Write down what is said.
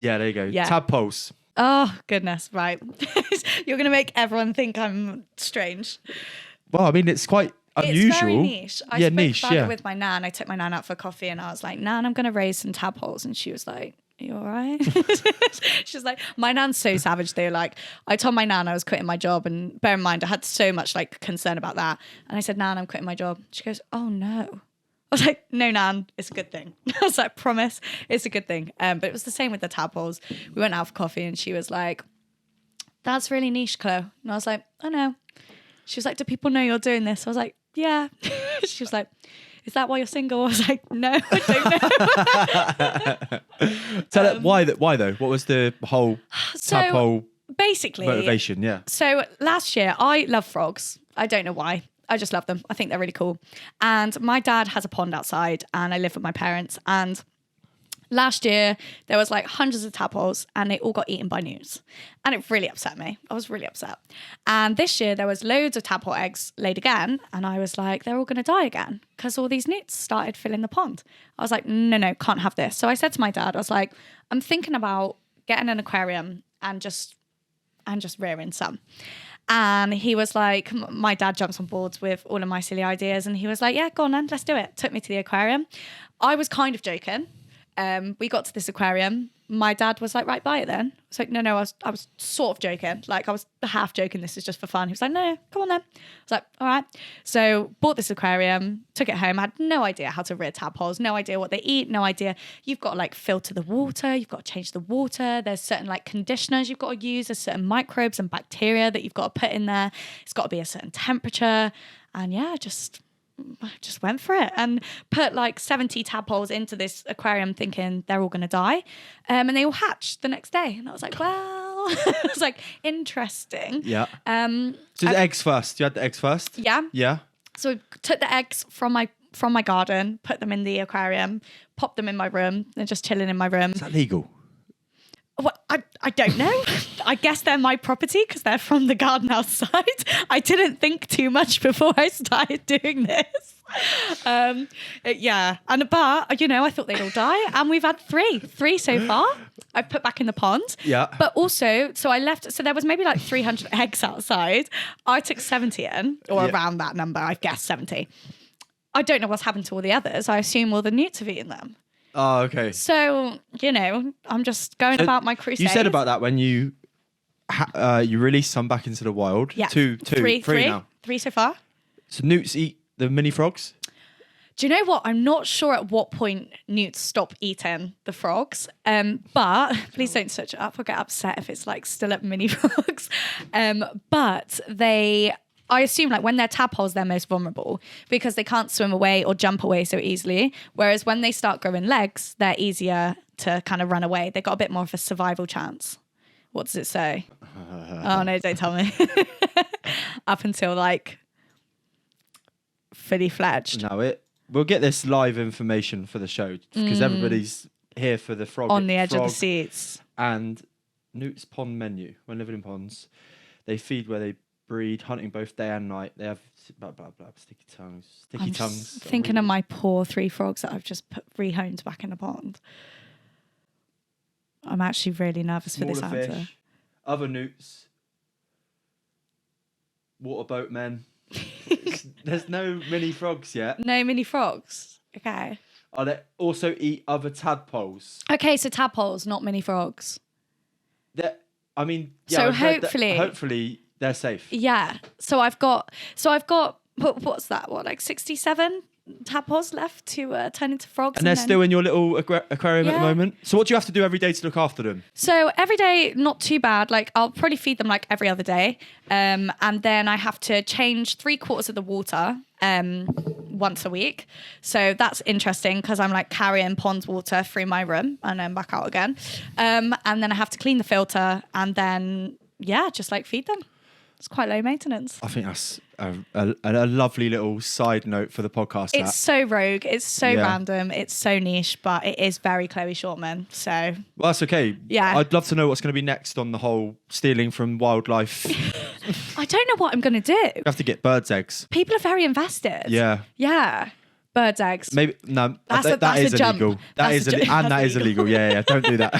Yeah, there you go. Yeah. Tadpoles. Oh, goodness. Right. You're going to make everyone think I'm strange. Well, I mean, it's quite unusual. It's very niche. I spoke niche, about it with my nan. I took my nan out for coffee and I was like, Nan, I'm going to raise some tadpoles. And she was like, you all right? She's like, my nan's so savage though. Like, I told my nan I was quitting my job, and bear in mind, I had so much like concern about that. And I said, Nan, I'm quitting my job. She goes, oh no. I was like, no, Nan, it's a good thing. I was like, promise, it's a good thing. But it was the same with the tadpoles. We went out for coffee and she was like, that's really niche, Chloe. And I was like, I know. She was like, do people know you're doing this? I was like, yeah. She was like, is that why you're single? I was like, no, I don't know. Tell it why though? What was the whole tadpole basically motivation? Yeah. So last year, I love frogs. I don't know why. I just love them. I think they're really cool. And my dad has a pond outside and I live with my parents. And last year, there was like hundreds of tadpoles and they all got eaten by newts. And it really upset me. I was really upset. And this year, there was loads of tadpole eggs laid again. And I was like, they're all going to die again because all these newts started filling the pond. I was like, no, can't have this. So I said to my dad, I was like, I'm thinking about getting an aquarium and just rearing some. And he was like, my dad jumps on boards with all of my silly ideas. And he was like, yeah, go on then, let's do it. Took me to the aquarium. I was kind of joking. We got to this aquarium. My dad was like, right, buy it then. I was like, no, I was sort of joking. Like I was half joking. This is just for fun. He was like, no, come on then. I was like, all right. So bought this aquarium, took it home. I had no idea how to rear tadpoles, no idea what they eat, no idea. You've got to like filter the water. You've got to change the water. There's certain like conditioners you've got to use. There's certain microbes and bacteria that you've got to put in there. It's got to be a certain temperature. And yeah, I just went for it and put like 70 tadpoles into this aquarium thinking they're all going to die. And they all hatched the next day. And I was like, well, it was like interesting. Yeah. So the eggs first. You had the eggs first? Yeah. Yeah. So I took the eggs from my garden, put them in the aquarium, popped them in my room. They're just chilling in my room. Is that legal? Well, I don't know. I guess they're my property because they're from the garden outside. I didn't think too much before I started doing this. Yeah. But, I thought they'd all die. And we've had three so far. I've put back in the pond. Yeah. But also, so there was maybe like 300 eggs outside. I took 70 in, or around that number, I guess 70. I don't know what's happened to all the others. I assume all the newts have eaten them. Oh, okay. So, I'm just going about my crusade. You said about that when you released some back into the wild. Yeah. Three now. 3 so far. So newts eat the mini frogs? Do you know what? I'm not sure at what point newts stop eating the frogs. But please don't search it up. I'll get upset if it's like still at mini frogs. But I assume like when they're tadpoles, they're most vulnerable because they can't swim away or jump away so easily. Whereas when they start growing legs, they're easier to kind of run away. They've got a bit more of a survival chance. What does it say? Oh no, don't tell me. Up until like fully fledged. No, we'll get this live information for the show because everybody's here for the frog. On the edge of the seats. And Newt's pond menu. When living in ponds, they feed where they breed, hunting both day and night. They have blah blah blah, sticky tongues. I'm thinking of my poor 3 frogs that I've just rehomed back in the pond. I'm actually really nervous for this answer. Fish, other newts, water boat men. There's no mini frogs yet. No mini frogs. Okay. They also eat other tadpoles. Okay, so tadpoles, not mini frogs. I mean, yeah. So hopefully they're safe. Yeah. So I've got what's that? What, like 67 tadpoles left to turn into frogs? And they're still in your little aquarium at the moment. So what do you have to do every day to look after them? So every day, not too bad. Like I'll probably feed them like every other day. And then I have to change 3/4 of the water once a week. So that's interesting because I'm like carrying pond water through my room and then back out again. And then I have to clean the filter and then, just like feed them. It's quite low maintenance. I think that's a lovely little side note for the podcast. It's so rogue. It's so random. It's so niche, but it is very Chloe Shortman. So, well, that's okay. Yeah. I'd love to know what's going to be next on the whole stealing from wildlife. I don't know what I'm going to do. You have to get birds' eggs. People are very invested. Yeah. Yeah. Birds' eggs. Maybe no. That is illegal. That is illegal. Yeah. Don't do that.